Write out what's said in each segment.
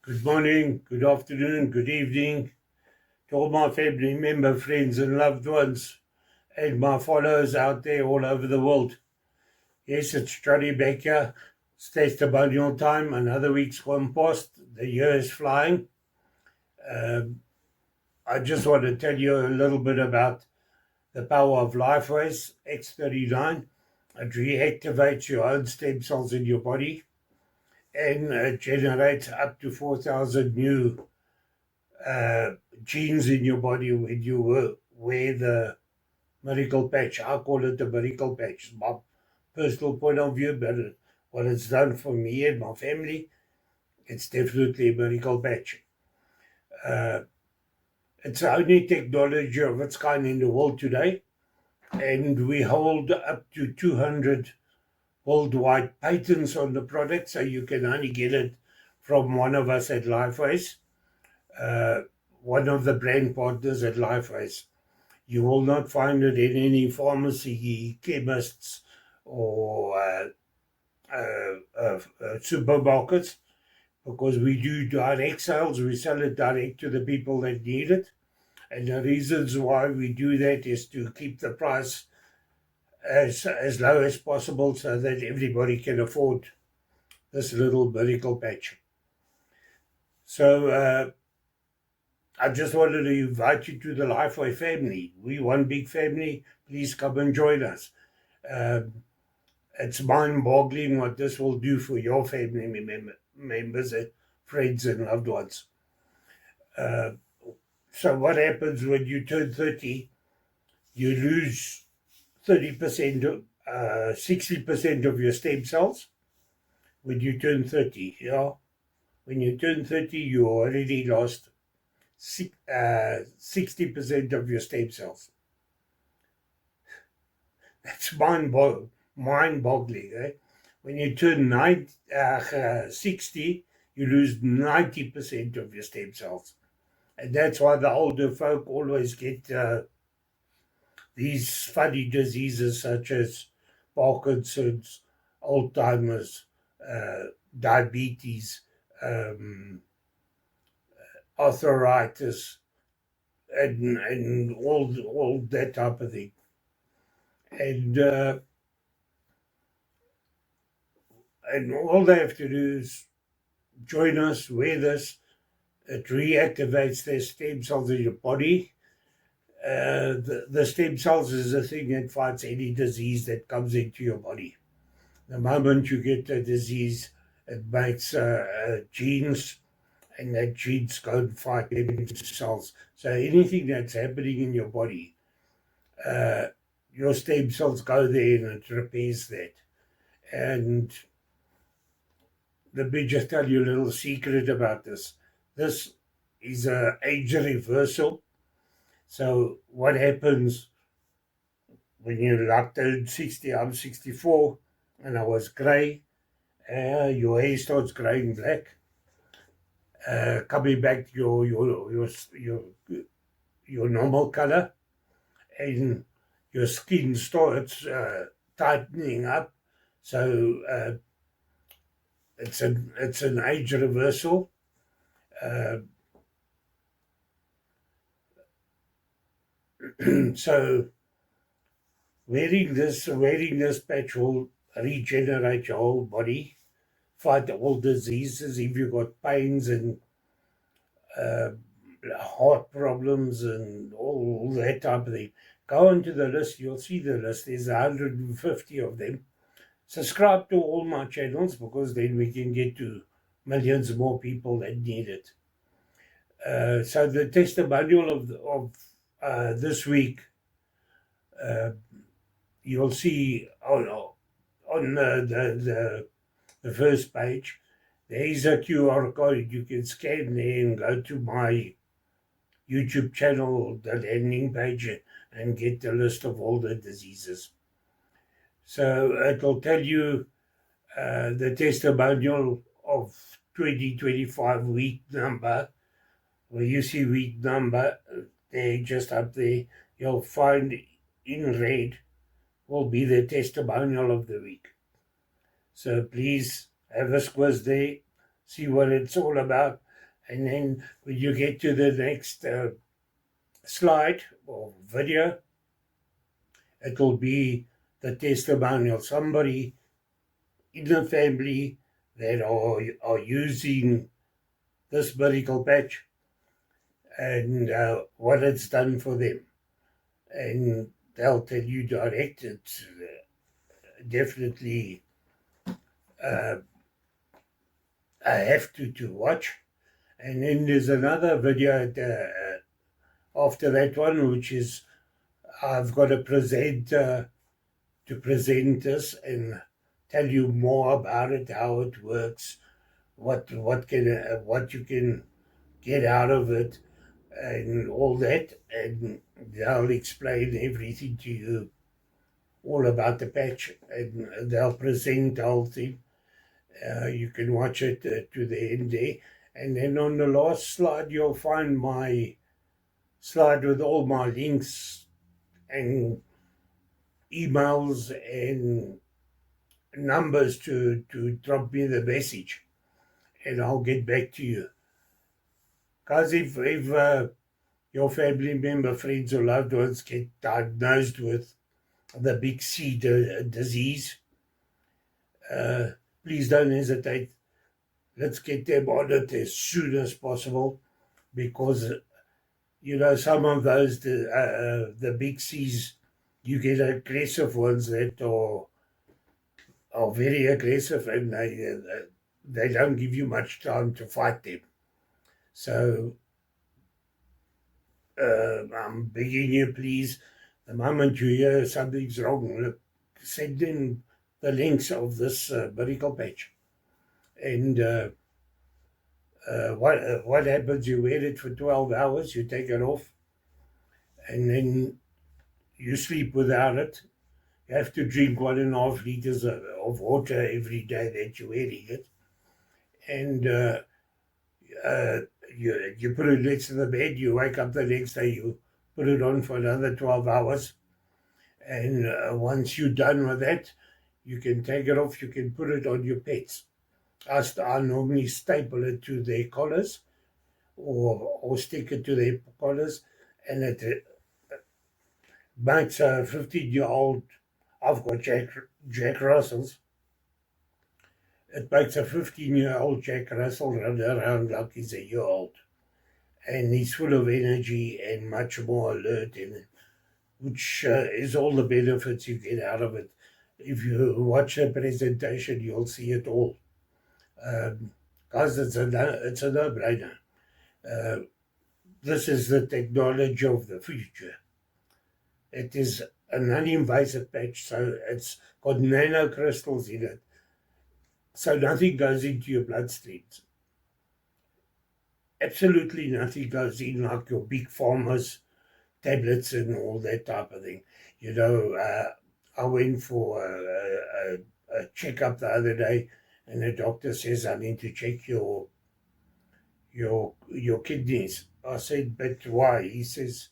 Good morning, good afternoon, good evening to all my family member, friends, and loved ones, and my followers out there all over the world. Yes, it's Johnny Baker. It's testimonial time. Another week's gone past. The year is flying. I just want to tell you a little bit about the power of LifeWays X39. It reactivates your own stem cells in your body, and it generates up to 4,000 new genes in your body when you wear the miracle patch. I call it the miracle patch. My personal point of view, but what it's done for me and my family, it's definitely a miracle patch. It's the only technology of its kind in the world today, and we hold up to 200 worldwide patents on the product, so you can only get it from one of us at LifeWays, one of the brand partners at LifeWays. You will not find it in any pharmacy, chemists, or supermarkets, because we do direct sales. We sell it direct to the people that need it. And the reasons why we do that is to keep the price as low as possible so that everybody can afford this little miracle patch. So I just wanted to invite you to the Lifeway family. We one big family. Please come and join us. It's mind-boggling what this will do for your family members, and friends, and loved ones. So what happens when you turn 30? You lose 30%, 60% of your stem cells when you turn 30. Yeah? When you turn 30, you already lost 60% of your stem cells. That's mind-boggling. Eh? When you turn 60, you lose 90% of your stem cells. And that's why the older folk always get these funny diseases such as Parkinson's, Alzheimer's, diabetes, arthritis, and all that type of thing. And all they have to do is join us, wear this. It reactivates their stem cells in your body. The stem cells is the thing that fights any disease that comes into your body. The moment you get the disease, it makes genes, and that genes go and fight stem cells. So anything that's happening in your body, your stem cells go there and it repairs that. And let me just tell you a little secret about this. This is an age reversal. So what happens when you turn 60? I'm 64, and I was grey. Your hair starts greying black, coming back to your normal color, and your skin starts tightening up. So it's an age reversal. So wearing this patch will regenerate your whole body, fight all diseases. If you've got pains and heart problems and all that type of thing, go into the list. You'll see the list. There's 150 of them. Subscribe to all my channels, because then we can get to millions more people that need it. So the testimonial of this week, you'll see on the first page, there is a QR code. You can scan there and go to my YouTube channel, the landing page, and get the list of all the diseases. So it'll tell you the testimonial of 2025 week number. Where you see week number, there, just up there, you'll find in red will be the testimonial of the week. So please have a squiz there, see what it's all about. And then when you get to the next slide or video, it will be the testimonial. Somebody in the family that are using this medical patch and what it's done for them. And they'll tell you direct. It's definitely I have to watch. And then there's another video after that one, which is I've got to present this and tell you more about it, how it works, what you can get out of it, and all that. And they'll explain everything to you, all about the patch, and they'll present the whole thing. You can watch it to the end there. And then on the last slide, you'll find my slide with all my links and emails and numbers to drop me the message, and I'll get back to you. Because if your family member, friends, or loved ones get diagnosed with the big C disease, please don't hesitate. Let's get them on it as soon as possible, because some of those the big C's, you get aggressive ones that are very aggressive, and they don't give you much time to fight them. So I'm begging you, please, the moment you hear something's wrong, look, send in the links of this medical patch. And what happens, you wear it for 12 hours, you take it off, and then you sleep without it. You have to drink 1.5 liters of water every day that you're wearing it. And you put it next to the bed, you wake up the next day, you put it on for another 12 hours. And once you're done with that, you can take it off, you can put it on your pets. I normally staple it to their collars or stick it to their collars, and it makes a 15-year-old, I've got Jack Russells, it makes a 15-year-old Jack Russell run around like he's a year old. And he's full of energy and much more alert, which is all the benefits you get out of it. If you watch the presentation, you'll see it all. Guys, it's a no-brainer. This is the technology of the future. It is a non-invasive patch, so it's got nanocrystals in it, so nothing goes into your bloodstreams. Absolutely nothing goes in like your big pharma's tablets and all that type of thing. I went for a checkup the other day, and the doctor says I need to check your kidneys. I said, but why? He says,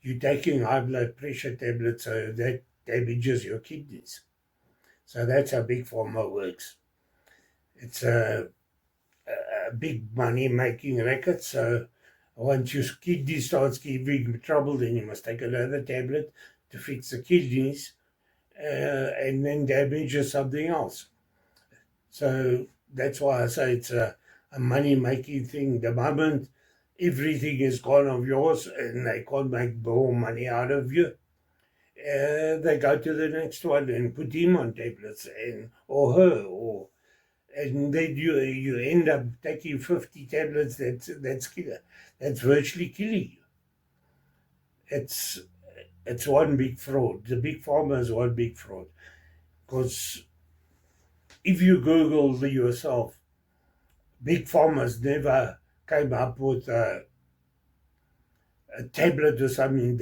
you're taking high blood pressure tablets, so that damages your kidneys. So that's how big pharma works. It's a big money-making racket. So once your kidney starts giving trouble, then you must take another tablet to fix the kidneys, and then damages something else. So that's why I say it's a money-making thing. The moment everything is gone of yours and they can't make more money out of you, they go to the next one and put him on tablets, or her, and then you end up taking 50 tablets. That's virtually killing you. It's one big fraud. The big pharma is one big fraud, because if you Google yourself, big pharma's never came up with a tablet or something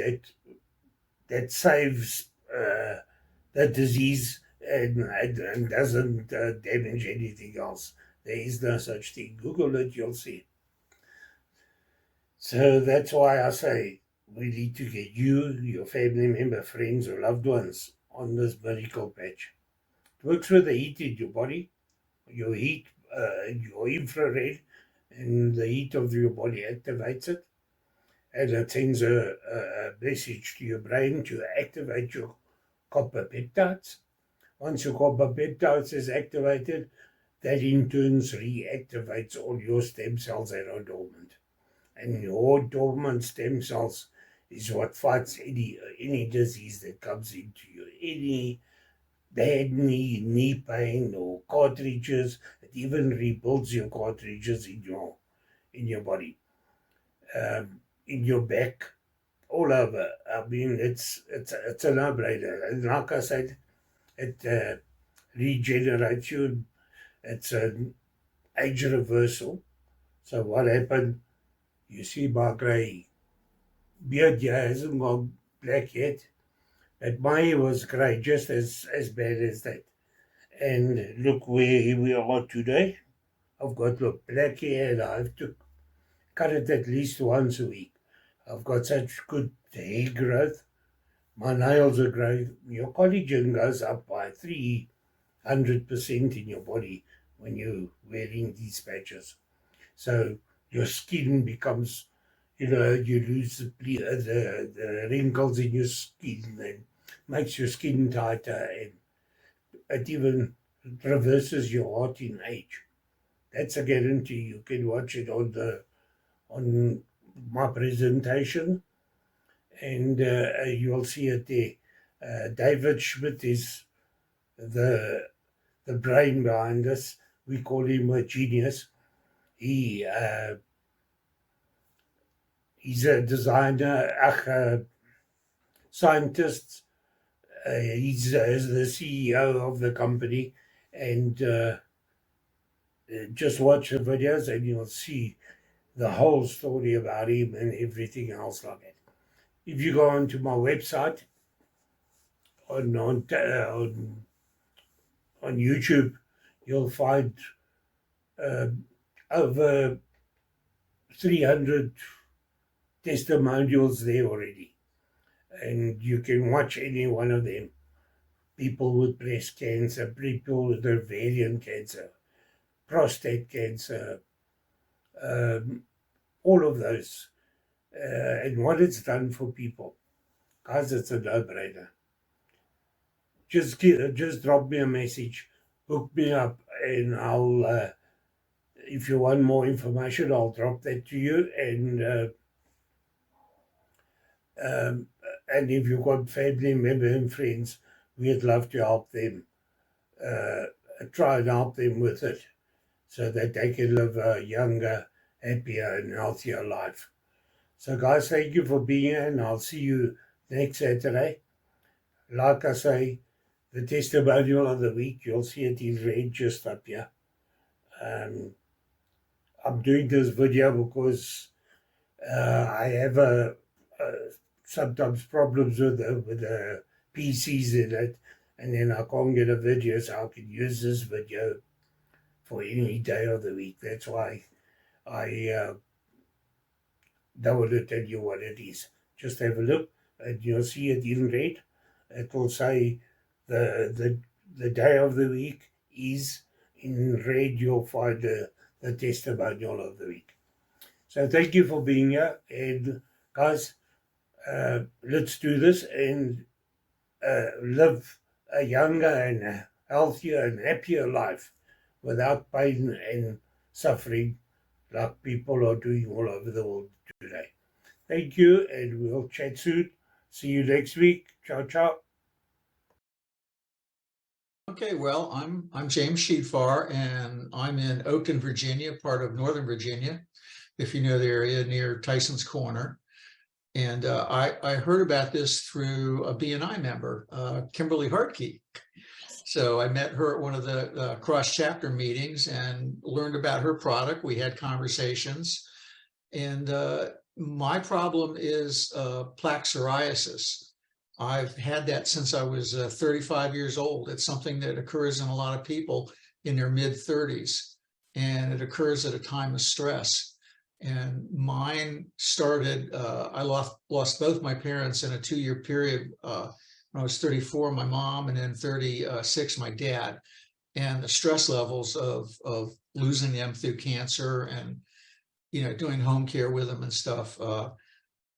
that saves the disease and doesn't damage anything else. There is no such thing. Google it, you'll see. So that's why I say we need to get you, your family member, friends, or loved ones on this medical patch. It works with the heat in your body, your heat, your infrared, and the heat of your body activates it, and it sends a message to your brain to activate your copper peptides. Once your copper peptides is activated, that in turn reactivates all your stem cells that are dormant. And your dormant stem cells is what fights any disease that comes into you. Any bad knee pain or cartridges, it even rebuilds your cartridges in your body, in your back, all over. I mean, it's a no-brainer. And like I said, it regenerates you. It's an age reversal. So what happened? You see, my grey beard here hasn't gone black yet, but my hair was grey, just as bad as that. And look where we are today. I've got black hair, and I have to cut it at least once a week. I've got such good hair growth. My nails are growing. Your collagen goes up by 300% in your body when you're wearing these patches. So your skin becomes, you lose the wrinkles in your skin, and makes your skin tighter, and it even reverses your heart in age. That's a guarantee. You can watch it on my presentation, and you'll see it there. David Schmidt is the brain behind this. We call him a genius. He's a designer, a scientist. He's the CEO of the company, and just watch the videos and you'll see the whole story about him and everything else like that. If you go onto my website on YouTube, you'll find over 300 testimonials there already, and you can watch any one of them. People with breast cancer, people with ovarian cancer, prostate cancer, all of those, and what it's done for people. Guys, it's a no-brainer. Just drop me a message, hook me up, and I'll, if you want more information, I'll drop that to you. And if you've got family members and friends, we'd love to help them, try and help them with it, so that they can live a younger, happier, and healthier life. So, guys, thank you for being here, and I'll see you next Saturday. Like I say, the testimonial of the week, you'll see it in red just up here. I'm doing this video because I have sometimes problems with the PCs in it, and then I can't get a video, so I can use this video for any day of the week. That's why I don't want to tell you what it is. Just have a look, and you'll see it in red. It will say the day of the week is in red. You'll find the testimonial of the week. So thank you for being here, and guys, let's do this and live a younger and a healthier and happier life without pain and suffering like people are doing all over the world today. Thank you, and we'll chat soon. See you next week. Ciao, ciao. Okay, well, I'm James Sheetfar, and I'm in Oakton, Virginia, part of Northern Virginia, if you know the area near Tyson's Corner. And I heard about this through a BNI member, Kimberly Hartke. So I met her at one of the cross-chapter meetings and learned about her product. We had conversations. And my problem is plaque psoriasis. I've had that since I was 35 years old. It's something that occurs in a lot of people in their mid-30s, and it occurs at a time of stress. And mine started, I lost both my parents in a 2-year period. When I was 34, my mom, and then 36, my dad. And the stress levels of losing them through cancer and doing home care with them and stuff,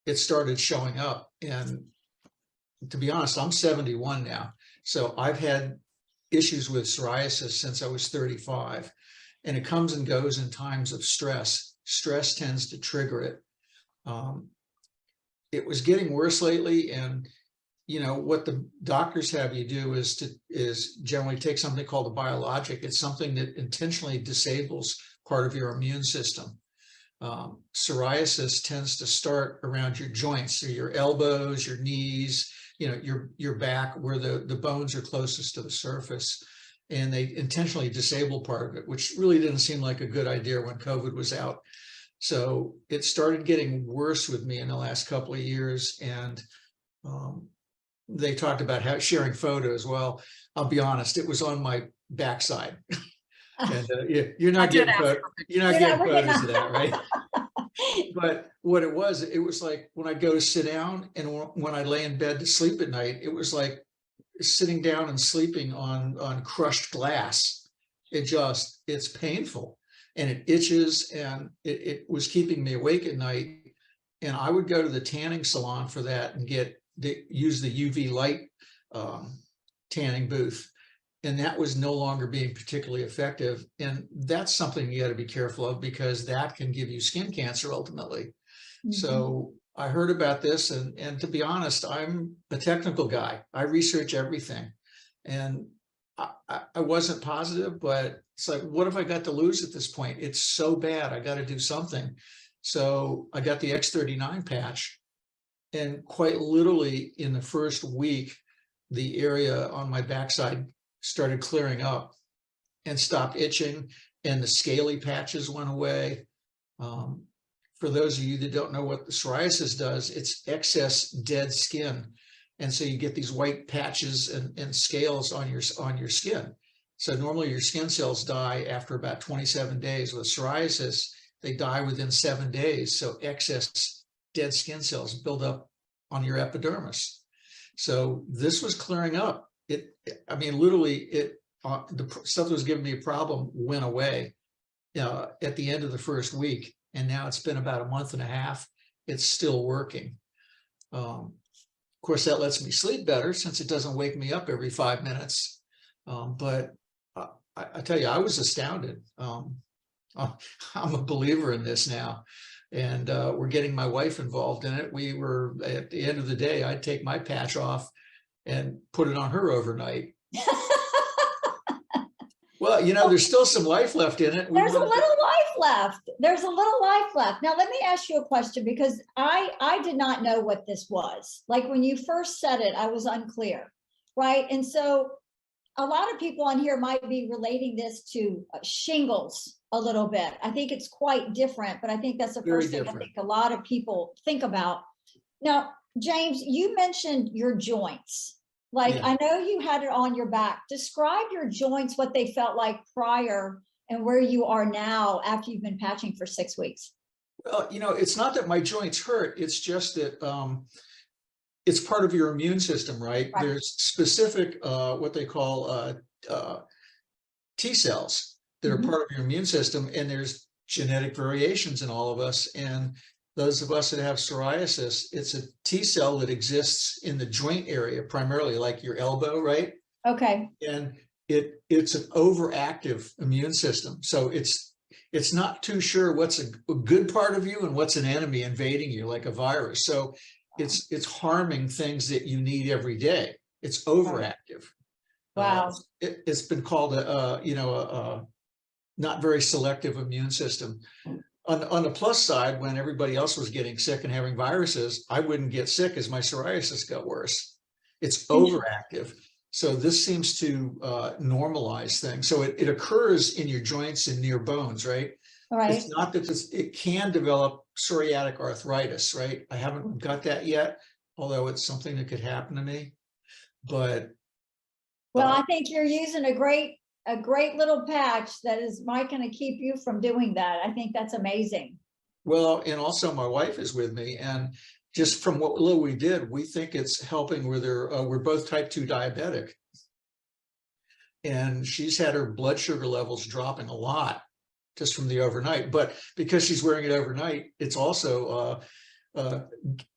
it started showing up. And to be honest, I'm 71 now. So I've had issues with psoriasis since I was 35, and it comes and goes in times of stress. Stress tends to trigger it. It was getting worse lately, and what the doctors have you do is generally take something called a biologic. It's something that intentionally disables part of your immune system. Psoriasis tends to start around your joints, so your elbows, your knees, your back, where the bones are closest to the surface, and they intentionally disable part of it, which really didn't seem like a good idea when COVID was out. So it started getting worse with me in the last couple of years, and they talked about sharing photos. Well, I'll be honest, it was on my backside. And you're not getting photos of that, right? But what it was like when I go to sit down and when I lay in bed to sleep at night, it was like sitting down and sleeping on crushed glass. It's painful, and it itches, and it was keeping me awake at night. And I would go to the tanning salon for that and use the UV light tanning booth. And that was no longer being particularly effective. And that's something you got to be careful of, because that can give you skin cancer ultimately. Mm-hmm. So I heard about this, and to be honest, I'm a technical guy. I research everything. And I wasn't positive, but it's like, what have I got to lose at this point? It's so bad. I got to do something. So I got the X39 patch, and quite literally in the first week, the area on my backside started clearing up and stopped itching, and the scaly patches went away. For those of you that don't know what the psoriasis does, it's excess dead skin. And so you get these white patches and scales on your skin. So normally your skin cells die after about 27 days. With psoriasis, they die within 7 days. So excess dead skin cells build up on your epidermis. So this was clearing up. The stuff that was giving me a problem went away at the end of the first week, and now it's been about a month and a half. It's still working. Of course, that lets me sleep better since it doesn't wake me up every 5 minutes. But I tell you, I was astounded. I'm a believer in this now, and we're getting my wife involved in it. We were, at the end of the day, I'd take my patch off and put it on her overnight. Well, there's still some life left in it. There's a little life left. There's a little life left. Now, let me ask you a question, because I did not know what this was. Like when you first said it, I was unclear, right? And so a lot of people on here might be relating this to shingles a little bit. I think it's quite different, but I think that's the first thing I think a lot of people think about. Now, James, you mentioned your joints. Like, yeah. I know you had it on your back. Describe your joints, what they felt like prior and where you are now after you've been patching for 6 weeks. Well, it's not that my joints hurt. It's just that it's part of your immune system, right? There's specific, what they call T cells that are part of your immune system, and there's genetic variations in all of us. And those of us that have psoriasis, it's a T cell that exists in the joint area, primarily like your elbow, right? Okay. And it's an overactive immune system. So it's not too sure what's a good part of you and what's an enemy invading you, like a virus. So it's harming things that you need every day. It's overactive. Wow. It's been called a not very selective immune system. On the plus side, when everybody else was getting sick and having viruses, I wouldn't get sick as my psoriasis got worse. It's overactive. So this seems to normalize things. So it occurs in your joints and near bones, right? Right. It's not that it can develop psoriatic arthritis, right? I haven't got that yet, although it's something that could happen to me. But well, I think you're using a great little patch that is might going to keep you from doing that. I think that's amazing. Well, and also my wife is with me, and just from what little we did, we think it's helping with her. We're both type 2 diabetic, and she's had her blood sugar levels dropping a lot. just from the overnight. But because she's wearing it overnight, it's also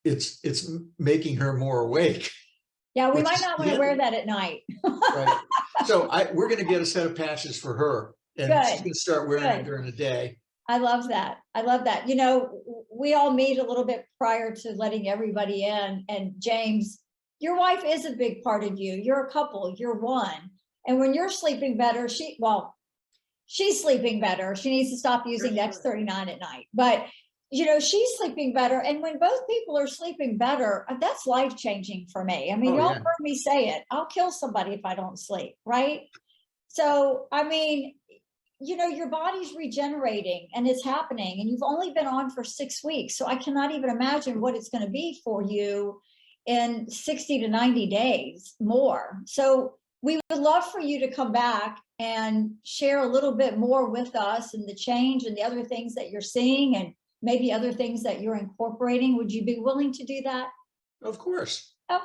it's making her more awake. Yeah, we which might is not want to good. wear that at night. Right. So we're going to get a set of patches for her, and she's Good. going to start wearing it Good. during the day. I love that. I love that. You know, we all meet a little bit prior to letting everybody in. And James, your wife is a big part of you. You're a couple, you're one. And when you're sleeping better, she's sleeping better. She needs to stop using the X39 at night. But, you know, she's sleeping better. And when both people are sleeping better, that's life-changing for me. I mean, y'all heard me say it. I'll kill somebody if I don't sleep, right? So, I mean, you know, your body's regenerating and it's happening, and you've only been on for 6 weeks. So I cannot even imagine what it's going to be for you in 60 to 90 days more. So we would love for you to come back and share a little bit more with us and the change and the other things that you're seeing and maybe other things that you're incorporating. Would you be willing to do that? Of course. Oh.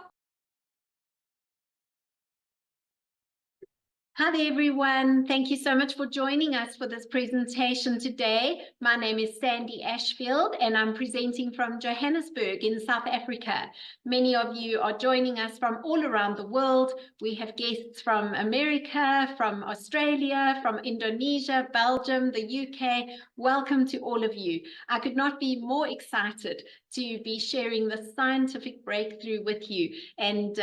Hi there, everyone. Thank you so much for joining us for this presentation today. My name is Sandy Ashfield, and I'm presenting from Johannesburg in South Africa. Many of you are joining us from all around the world. We have guests from America, from Australia, from Indonesia, Belgium, the UK. Welcome to all of you. I could not be more excited to be sharing this scientific breakthrough with you, and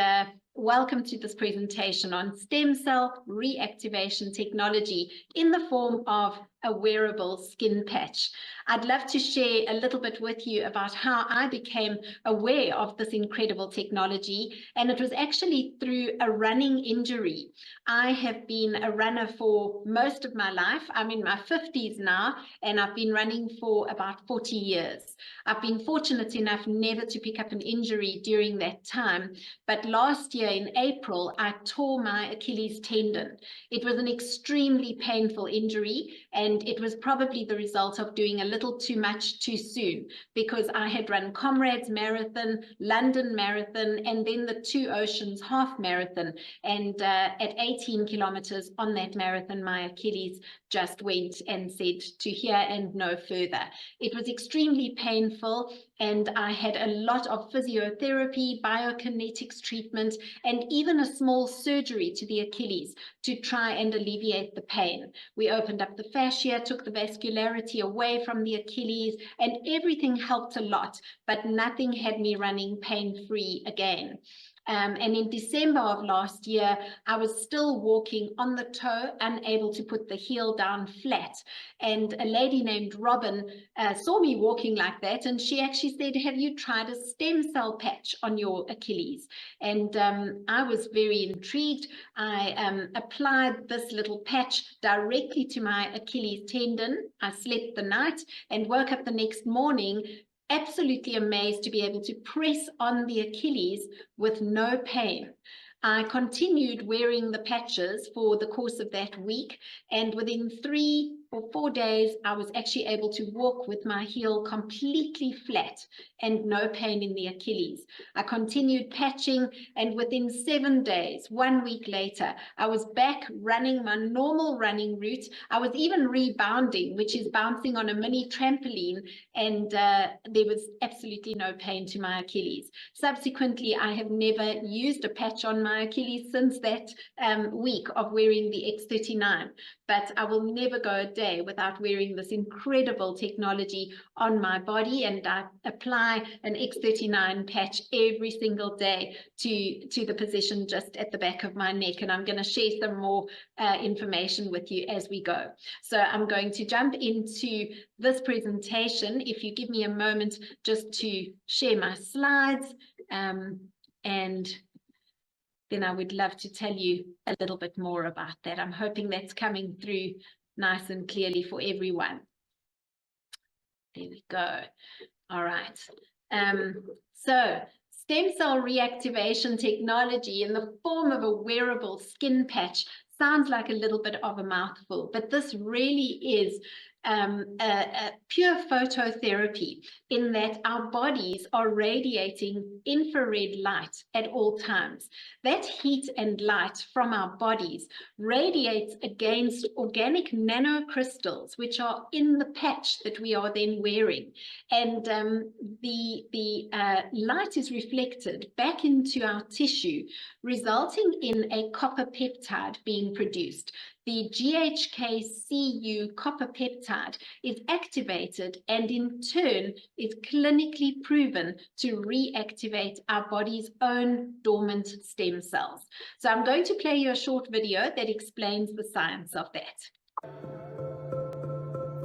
welcome to this presentation on stem cell reactivation technology in the form of a wearable skin patch. I'd love to share a little bit with you about how I became aware of this incredible technology, and it was actually through a running injury. I have been a runner for most of my life. I'm in my 50s now, and I've been running for about 40 years. I've been fortunate enough never to pick up an injury during that time, but last year in April, I tore my Achilles tendon. It was an extremely painful injury, and it was probably the result of doing a little too much too soon, because I had run Comrades Marathon, London Marathon, and then the Two Oceans Half Marathon. And at 18 kilometers on that marathon, my Achilles just went and said to here and no further. It was extremely painful, and I had a lot of physiotherapy, biokinetics treatment, and even a small surgery to the Achilles to try and alleviate the pain. We opened up the fascia, took the vascularity away from the Achilles, and everything helped a lot, but nothing had me running pain-free again. And in December of last year, I was still walking on the toe, unable to put the heel down flat. And a lady named Robin saw me walking like that, and she actually said, "Have you tried a stem cell patch on your Achilles?" And I was very intrigued. I applied this little patch directly to my Achilles tendon. I slept the night and woke up the next morning absolutely amazed to be able to press on the Achilles with no pain. I continued wearing the patches for the course of that week, and within 3 or 4 days, I was actually able to walk with my heel completely flat and no pain in the Achilles. I continued patching, and within 7 days, 1 week later, I was back running my normal running route. I was even rebounding, which is bouncing on a mini trampoline, and there was absolutely no pain to my Achilles. Subsequently, I have never used a patch on my Achilles since that week of wearing the X39, but I will never go a day without wearing this incredible technology on my body, and I apply an X39 patch every single day to the position just at the back of my neck, and I'm going to share some more information with you as we go. So I'm going to jump into this presentation. If you give me a moment just to share my slides, and then I would love to tell you a little bit more about that. I'm hoping that's coming through nice and clearly for everyone. There we go. All right. So stem cell reactivation technology in the form of a wearable skin patch sounds like a little bit of a mouthful, but this really is a pure phototherapy, in that our bodies are radiating infrared light at all times. That heat and light from our bodies radiates against organic nanocrystals, which are in the patch that we are then wearing. And the light is reflected back into our tissue, resulting in a copper peptide being produced. The GHK-Cu copper peptide is activated and in turn is clinically proven to reactivate our body's own dormant stem cells. So I'm going to play you a short video that explains the science of that.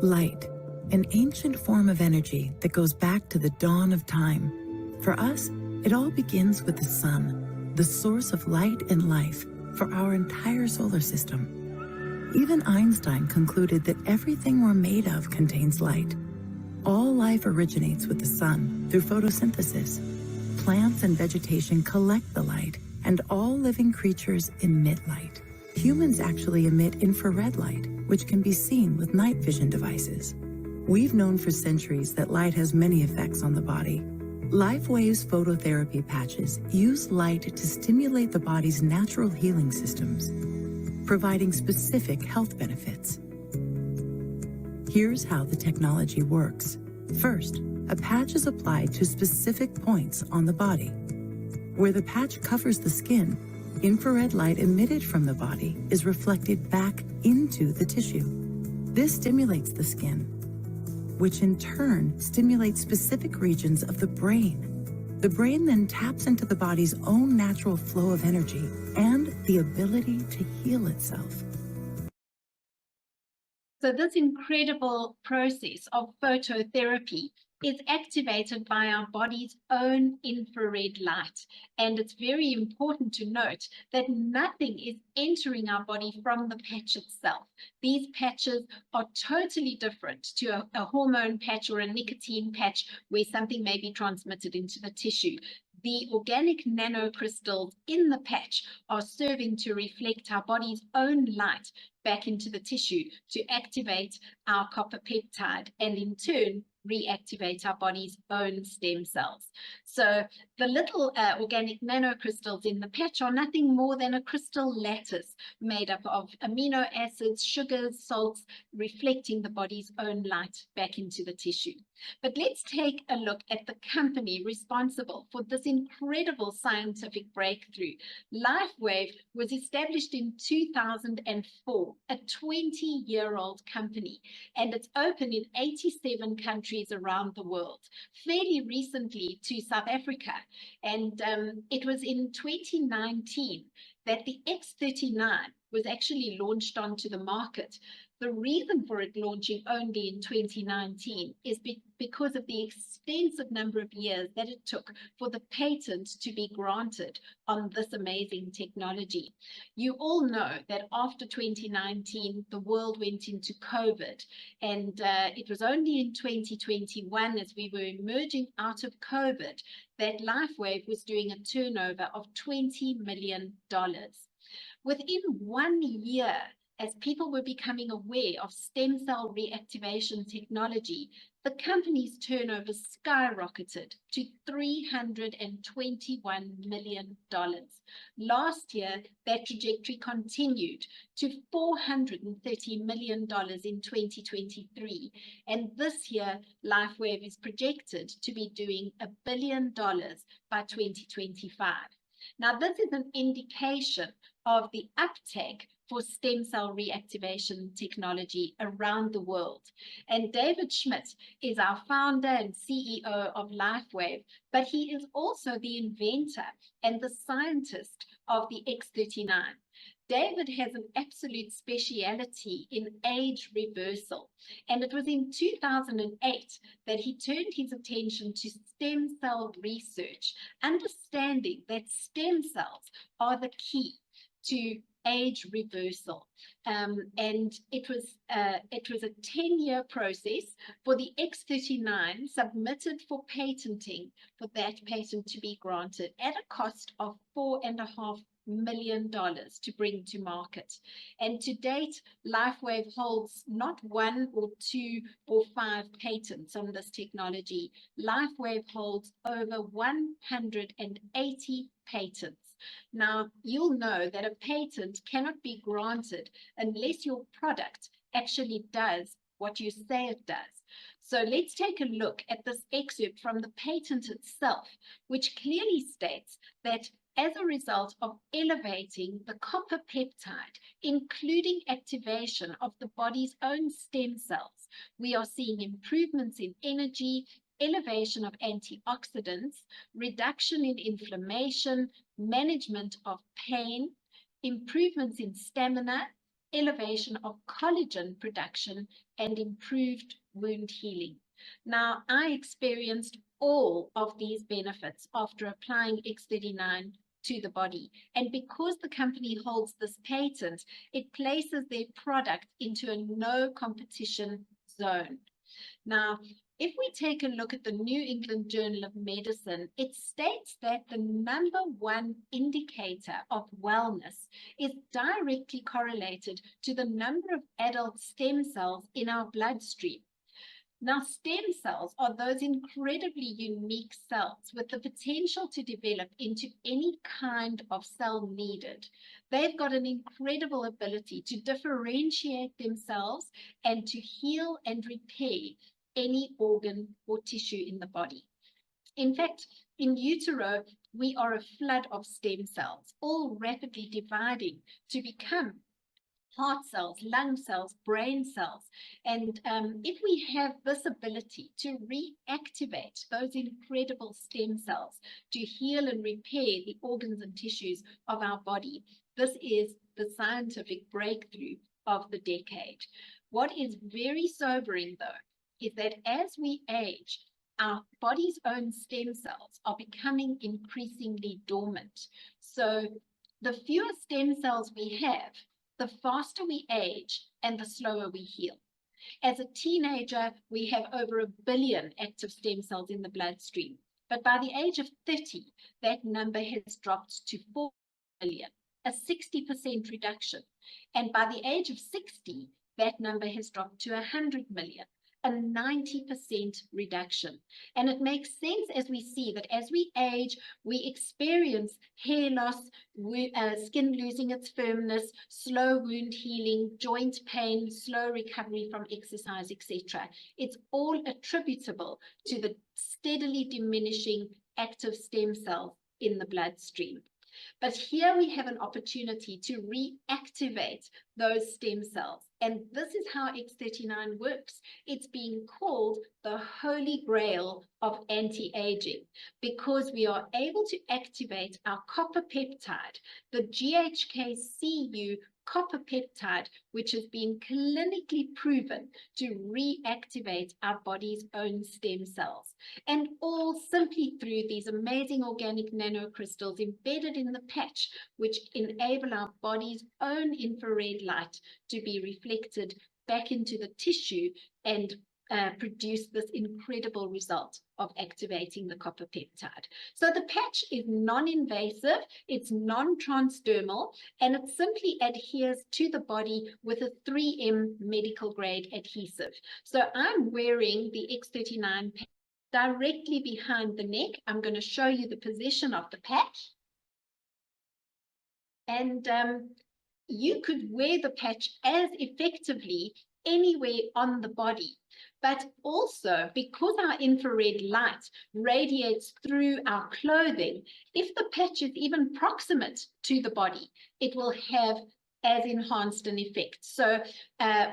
Light, an ancient form of energy that goes back to the dawn of time. For us, it all begins with the sun, the source of light and life for our entire solar system. Even Einstein concluded that everything we're made of contains light. All life originates with the sun through photosynthesis. Plants and vegetation collect the light, and all living creatures emit light. Humans actually emit infrared light, which can be seen with night vision devices. We've known for centuries that light has many effects on the body. LifeWave's phototherapy patches use light to stimulate the body's natural healing systems, providing specific health benefits. Here's how the technology works. First, a patch is applied to specific points on the body. Where the patch covers the skin, infrared light emitted from the body is reflected back into the tissue. This stimulates the skin, which in turn stimulates specific regions of the brain. The brain then taps into the body's own natural flow of energy and the ability to heal itself. So this incredible process of phototherapy is activated by our body's own infrared light. And it's very important to note that nothing is entering our body from the patch itself. These patches are totally different to a hormone patch or a nicotine patch where something may be transmitted into the tissue. The organic nanocrystals in the patch are serving to reflect our body's own light back into the tissue to activate our copper peptide and in turn reactivate our body's own stem cells. So the little organic nanocrystals in the patch are nothing more than a crystal lattice made up of amino acids, sugars, salts, reflecting the body's own light back into the tissue. But let's take a look at the company responsible for this incredible scientific breakthrough. LifeWave was established in 2004, a 20-year-old company, and it's open in 87 countries around the world, fairly recently to South Africa. And it was in 2019 that the X39 was actually launched onto the market. The reason for it launching only in 2019 is because of the extensive number of years that it took for the patent to be granted on this amazing technology. You all know that after 2019, the world went into COVID, and it was only in 2021, as we were emerging out of COVID, that LifeWave was doing a turnover of $20 million. Within 1 year, as people were becoming aware of stem cell reactivation technology, the company's turnover skyrocketed to $321 million. Last year, that trajectory continued to $430 million in 2023. And this year, LifeWave is projected to be doing $1 billion by 2025. Now, this is an indication of the uptake for stem cell reactivation technology around the world. And David Schmidt is our founder and CEO of LifeWave, but he is also the inventor and the scientist of the X39. David has an absolute speciality in age reversal. And it was in 2008 that he turned his attention to stem cell research, understanding that stem cells are the key to age reversal. And it was a 10-year process for the X39 submitted for patenting, for that patent to be granted at a cost of $4.5 million to bring to market. And to date, LifeWave holds not 1 or 2 or 5 patents on this technology. LifeWave holds over 180 patents. Now, you'll know that a patent cannot be granted unless your product actually does what you say it does. So let's take a look at this excerpt from the patent itself, which clearly states that as a result of elevating the copper peptide, including activation of the body's own stem cells, we are seeing improvements in energy, elevation of antioxidants, reduction in inflammation, management of pain, improvements in stamina, elevation of collagen production, and improved wound healing. Now, I experienced all of these benefits after applying X39 to the body. And because the company holds this patent, it places their product into a no competition zone. Now, if we take a look at the New England Journal of Medicine, it states that the #1 indicator of wellness is directly correlated to the number of adult stem cells in our bloodstream. Now, stem cells are those incredibly unique cells with the potential to develop into any kind of cell needed. They've got an incredible ability to differentiate themselves and to heal and repair any organ or tissue in the body. In fact, in utero, we are a flood of stem cells, all rapidly dividing to become heart cells, lung cells, brain cells. And if we have this ability to reactivate those incredible stem cells to heal and repair the organs and tissues of our body, this is the scientific breakthrough of the decade. What is very sobering, though, is that as we age, our body's own stem cells are becoming increasingly dormant. So the fewer stem cells we have, the faster we age and the slower we heal. As a teenager, we have over 1 billion active stem cells in the bloodstream. But by the age of 30, that number has dropped to 4 billion, a 60% reduction. And by the age of 60, that number has dropped to 100 million. A 90% reduction. And it makes sense as we see that as we age, we experience hair loss, skin losing its firmness, slow wound healing, joint pain, slow recovery from exercise, etc. It's all attributable to the steadily diminishing active stem cells in the bloodstream. But here we have an opportunity to reactivate those stem cells. And this is how X39 works. It's being called the holy grail of anti-aging because we are able to activate our copper peptide, the GHK-Cu copper peptide, which has been clinically proven to reactivate our body's own stem cells. And all simply through these amazing organic nanocrystals embedded in the patch, which enable our body's own infrared light to be reflected back into the tissue and produce this incredible result of activating the copper peptide. So the patch is non-invasive, it's non-transdermal, and it simply adheres to the body with a 3M medical grade adhesive. So I'm wearing the X39 patch directly behind the neck. I'm going to show you the position of the patch. And you could wear the patch as effectively anywhere on the body. But also, because our infrared light radiates through our clothing, if the patch is even proximate to the body, it will have as enhanced an effect. So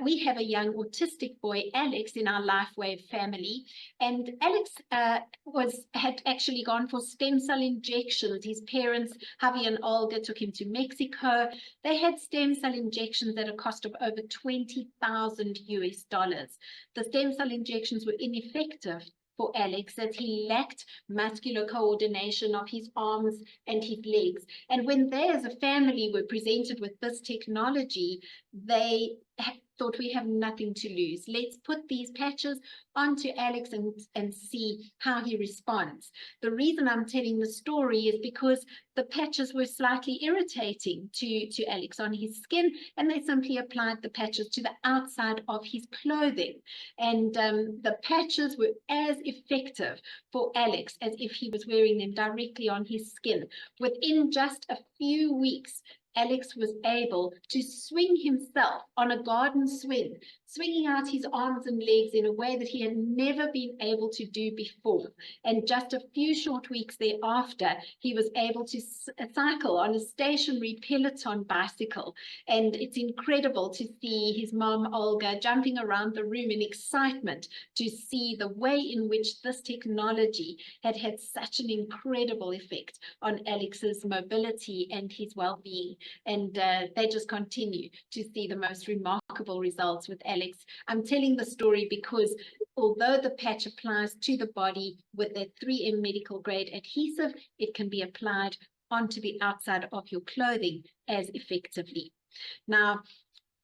we have a young autistic boy, Alex, in our LifeWave family, and Alex had actually gone for stem cell injections. His parents, Javi and Olga, took him to Mexico. They had stem cell injections at a cost of over $20,000 US. The stem cell injections were ineffective for Alex as he lacked muscular coordination of his arms and his legs. And when they as a family were presented with this technology, they thought we have nothing to lose. Let's put these patches onto Alex and see how he responds. The reason I'm telling the story is because the patches were slightly irritating to Alex on his skin, and they simply applied the patches to the outside of his clothing. And the patches were as effective for Alex as if he was wearing them directly on his skin. Within just a few weeks, Alex was able to swing himself on a garden swing, swinging out his arms and legs in a way that he had never been able to do before. And just a few short weeks thereafter, he was able to cycle on a stationary Peloton bicycle. And it's incredible to see his mom, Olga, jumping around the room in excitement to see the way in which this technology had had such an incredible effect on Alex's mobility and his well-being. And they just continue to see the most remarkable results with Alex. I'm telling the story because although the patch applies to the body with a 3M medical grade adhesive, it can be applied onto the outside of your clothing as effectively. Now,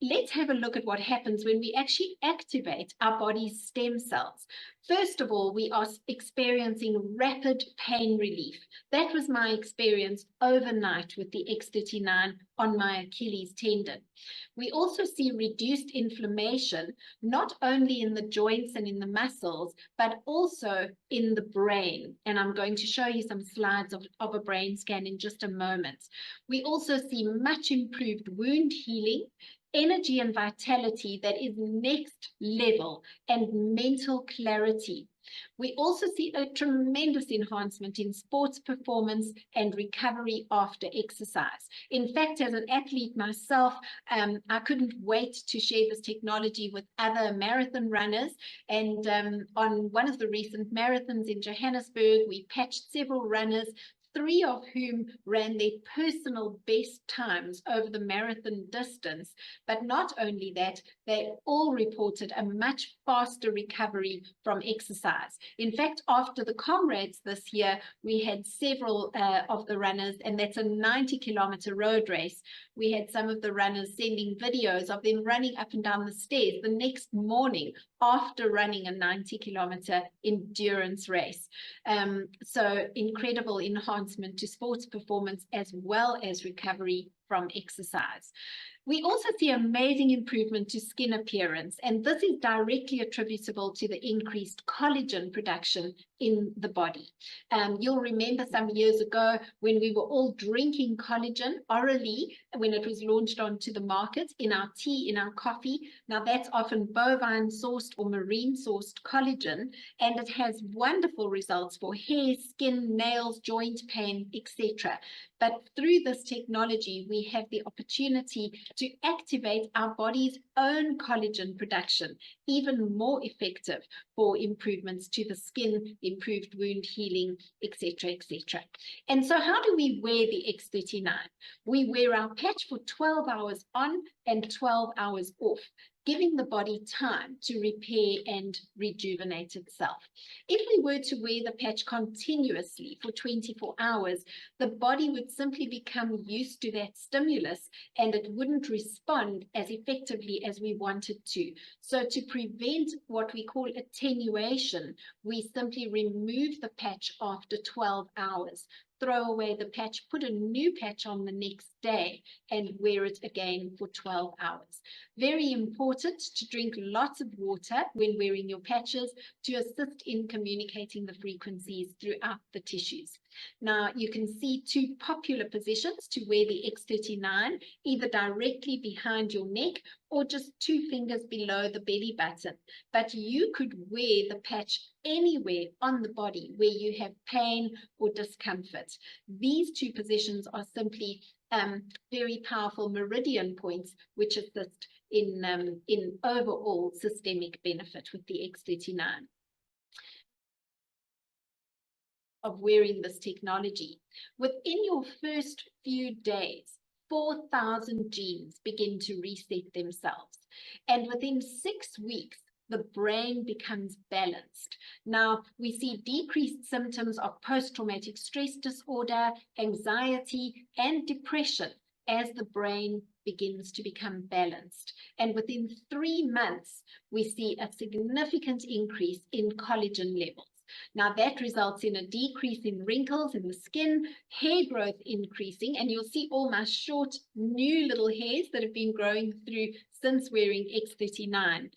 let's have a look at what happens when we actually activate our body's stem cells. First of all, we are experiencing rapid pain relief. That was my experience overnight with the X39 on my Achilles tendon. We also see reduced inflammation, not only in the joints and in the muscles, but also in the brain. And I'm going to show you some slides of a brain scan in just a moment. We also see much improved wound healing, energy and vitality that is next level, and mental clarity. We also see a tremendous enhancement in sports performance and recovery after exercise. In fact, as an athlete myself, I couldn't wait to share this technology with other marathon runners. And on one of the recent marathons in Johannesburg, we patched several runners, 3 of whom ran their personal best times over the marathon distance. But not only that, they all reported a much faster recovery from exercise. In fact, after the Comrades this year, we had several of the runners, and that's a 90-kilometer road race. We had some of the runners sending videos of them running up and down the stairs the next morning after running a 90-kilometer endurance race. So incredible enhancement to sports performance as well as recovery from exercise. We also see amazing improvement to skin appearance, and this is directly attributable to the increased collagen production in the body. You'll remember some years ago when we were all drinking collagen orally when it was launched onto the market, in our tea, in our coffee. Now that's often bovine sourced or marine sourced collagen, and it has wonderful results for hair, skin, nails, joint pain, etc. But through this technology, we have the opportunity to activate our body's own collagen production, even more effective for improvements to the skin, improved wound healing, etc., etc. And so how do we wear the X39? We wear our patch for 12 hours on and 12 hours off, giving the body time to repair and rejuvenate itself. If we were to wear the patch continuously for 24 hours, the body would simply become used to that stimulus and it wouldn't respond as effectively as we wanted to. So to prevent what we call attenuation, we simply remove the patch after 12 hours. Throw away the patch, put a new patch on the next day, and wear it again for 12 hours. Very important to drink lots of water when wearing your patches to assist in communicating the frequencies throughout the tissues. Now, you can see 2 popular positions to wear the X39, either directly behind your neck or just 2 fingers below the belly button. But you could wear the patch anywhere on the body where you have pain or discomfort. These 2 positions are simply very powerful meridian points which assist in overall systemic benefit with the X39 of wearing this technology. Within your first few days, 4,000 genes begin to reset themselves. And within 6 weeks, the brain becomes balanced. Now, we see decreased symptoms of post-traumatic stress disorder, anxiety, and depression as the brain begins to become balanced. And within 3 months, we see a significant increase in collagen levels. Now that results in a decrease in wrinkles in the skin, hair growth increasing, and you'll see all my short new little hairs that have been growing through since wearing X39,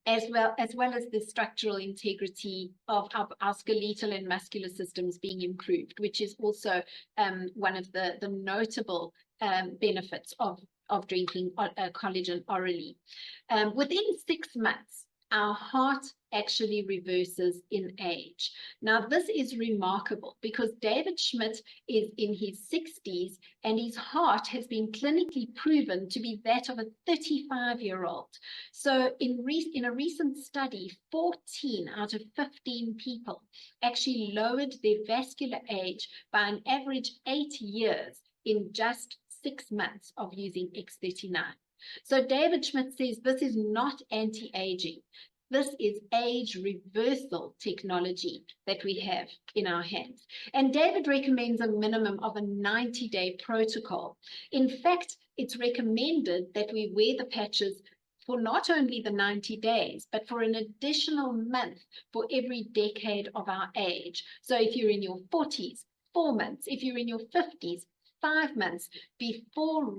as well as the structural integrity of our skeletal and muscular systems being improved, which is also one of the notable benefits of drinking collagen orally. Within 6 months, our heart actually reverses in age. Now, this is remarkable because David Schmidt is in his 60s and his heart has been clinically proven to be that of a 35-year-old. So in a recent study, 14 out of 15 people actually lowered their vascular age by an average 8 years in just 6 months of using X39. So David Schmidt says this is not anti-aging. This is age reversal technology that we have in our hands. And David recommends a minimum of a 90-day protocol. In fact, it's recommended that we wear the patches for not only the 90 days, but for an additional month for every decade of our age. So if you're in your 40s, 4 months. If you're in your 50s, 5 months before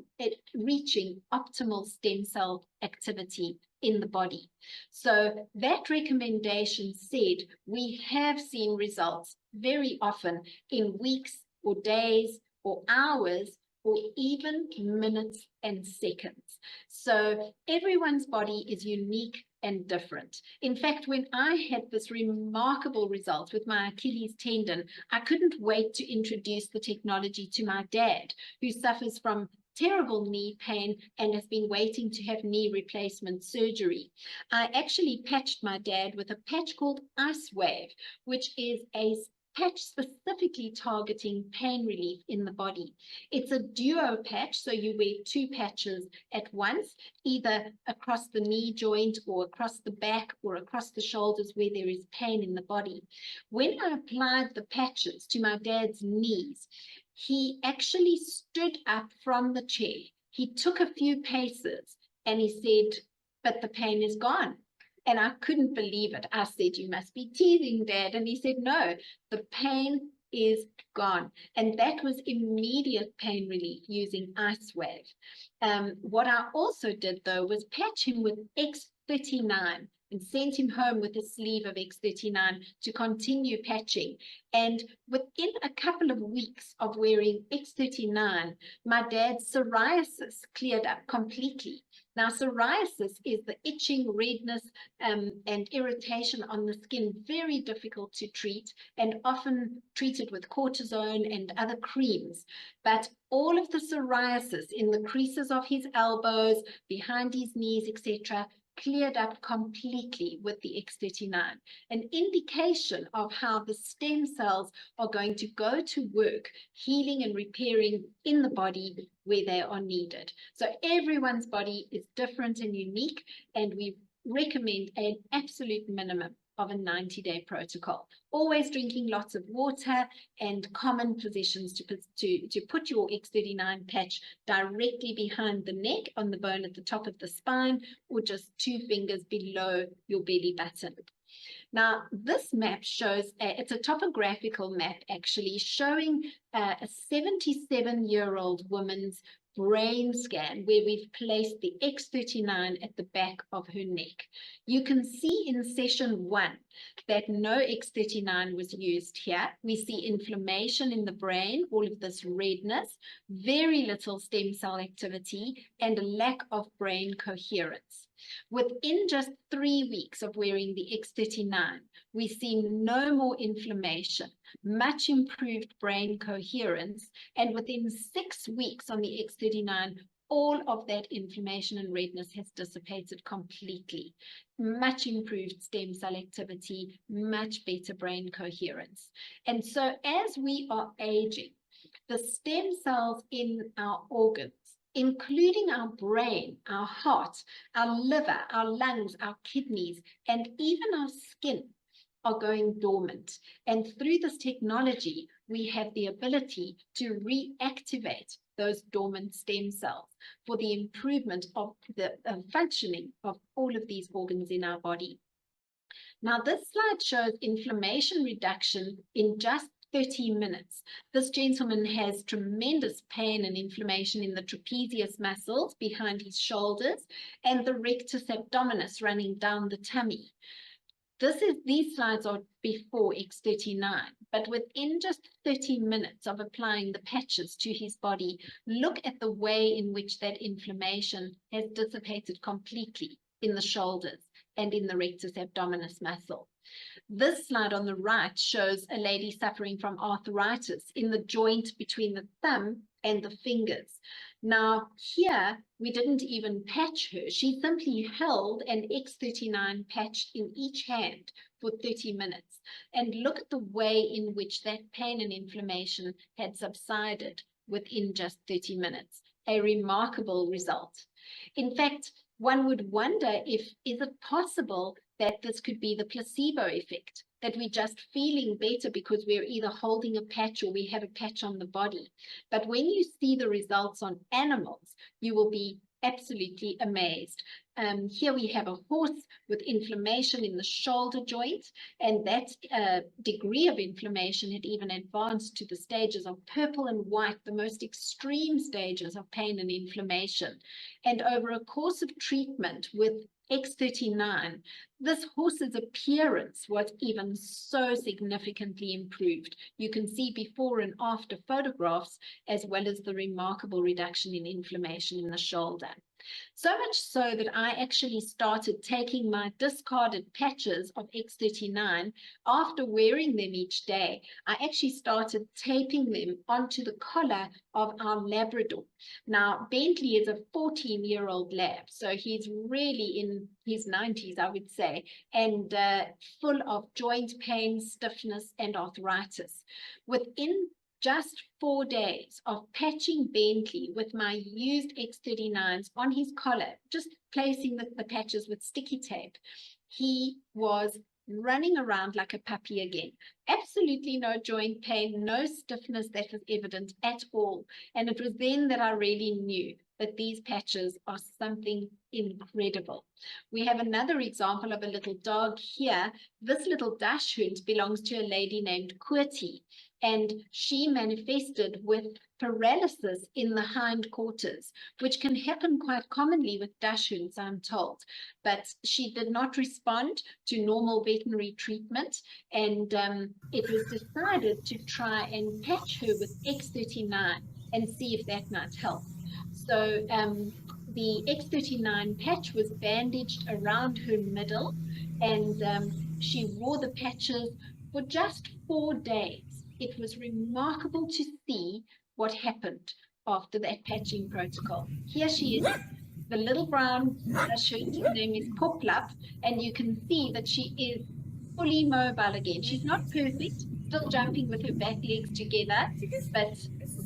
reaching optimal stem cell activity in the body. So that recommendation said we have seen results very often in weeks or days or hours or even minutes and seconds. So everyone's body is unique and different. In fact, when I had this remarkable result with my Achilles tendon, I couldn't wait to introduce the technology to my dad, who suffers from terrible knee pain and has been waiting to have knee replacement surgery. I actually patched my dad with a patch called Ice Wave, which is a patch specifically targeting pain relief in the body. It's a duo patch, so you wear 2 patches at once, either across the knee joint or across the back or across the shoulders where there is pain in the body. When I applied the patches to my dad's knees, he actually stood up from the chair. He took a few paces and he said, "But the pain is gone." And I couldn't believe it. I said, "You must be teasing, Dad." And he said, "No, the pain is gone." And that was immediate pain relief using Ice Wave. What I also did, though, was patch him with X39 and sent him home with a sleeve of X39 to continue patching. And within a couple of weeks of wearing X39, my dad's psoriasis cleared up completely. Now, psoriasis is the itching, redness, and irritation on the skin, very difficult to treat and often treated with cortisone and other creams. But all of the psoriasis in the creases of his elbows, behind his knees, etc., cleared up completely with the X39, an indication of how the stem cells are going to go to work, healing and repairing in the body where they are needed. So everyone's body is different and unique, and we recommend an absolute minimum of a 90-day protocol. Always drinking lots of water and common positions to put your X39 patch directly behind the neck on the bone at the top of the spine, or just 2 fingers below your belly button. Now, this map shows, it's a topographical map actually, showing a 77-year-old woman's brain scan where we've placed the X39 at the back of her neck. You can see in session 1 that no X39 was used here. We see inflammation in the brain, all of this redness, very little stem cell activity, and a lack of brain coherence. Within just 3 weeks of wearing the X39, we see no more inflammation, much improved brain coherence, and within 6 weeks on the X39, all of that inflammation and redness has dissipated completely. Much improved stem cell activity, much better brain coherence. And so as we are aging, the stem cells in our organs, including our brain, our heart, our liver, our lungs, our kidneys, and even our skin, are going dormant. And through this technology, we have the ability to reactivate those dormant stem cells for the improvement of the functioning of all of these organs in our body. Now, this slide shows inflammation reduction in just 30 minutes. This gentleman has tremendous pain and inflammation in the trapezius muscles behind his shoulders and the rectus abdominis running down the tummy. These slides are before X39, but within just 30 minutes of applying the patches to his body, look at the way in which that inflammation has dissipated completely in the shoulders and in the rectus abdominis muscle. This slide on the right shows a lady suffering from arthritis in the joint between the thumb and the fingers. Now, here, we didn't even patch her. She simply held an X39 patch in each hand for 30 minutes. And look at the way in which that pain and inflammation had subsided within just 30 minutes. A remarkable result. In fact, one would wonder is it possible that this could be the placebo effect, that we're just feeling better because we're either holding a patch or we have a patch on the body. But when you see the results on animals, you will be absolutely amazed. Here we have a horse with inflammation in the shoulder joint, and that degree of inflammation had even advanced to the stages of purple and white, the most extreme stages of pain and inflammation. And over a course of treatment with X39, this horse's appearance was even so significantly improved. You can see before and after photographs, as well as the remarkable reduction in inflammation in the shoulder. So much so that I actually started taking my discarded patches of X39 after wearing them each day. I actually started taping them onto the collar of our Labrador. Now, Bentley is a 14-year-old lab, so he's really in his 90s, I would say, and full of joint pain, stiffness, and arthritis. Within just 4 days of patching Bentley with my used X39s on his collar, just placing the patches with sticky tape, he was running around like a puppy again. Absolutely no joint pain, no stiffness that was evident at all. And it was then that I really knew that these patches are something incredible. We have another example of a little dog here. This little dachshund belongs to a lady named Kurti, and she manifested with paralysis in the hindquarters, which can happen quite commonly with dachshunds, I'm told. But she did not respond to normal veterinary treatment, and it was decided to try and patch her with X39 and see if that might help. So the X39 patch was bandaged around her middle, and she wore the patches for just 4 days. It was remarkable to see what happened after that patching protocol. Here she is, the little brown dachshund. Her name is Poplap, and you can see that she is fully mobile again. She's not perfect, still jumping with her back legs together, but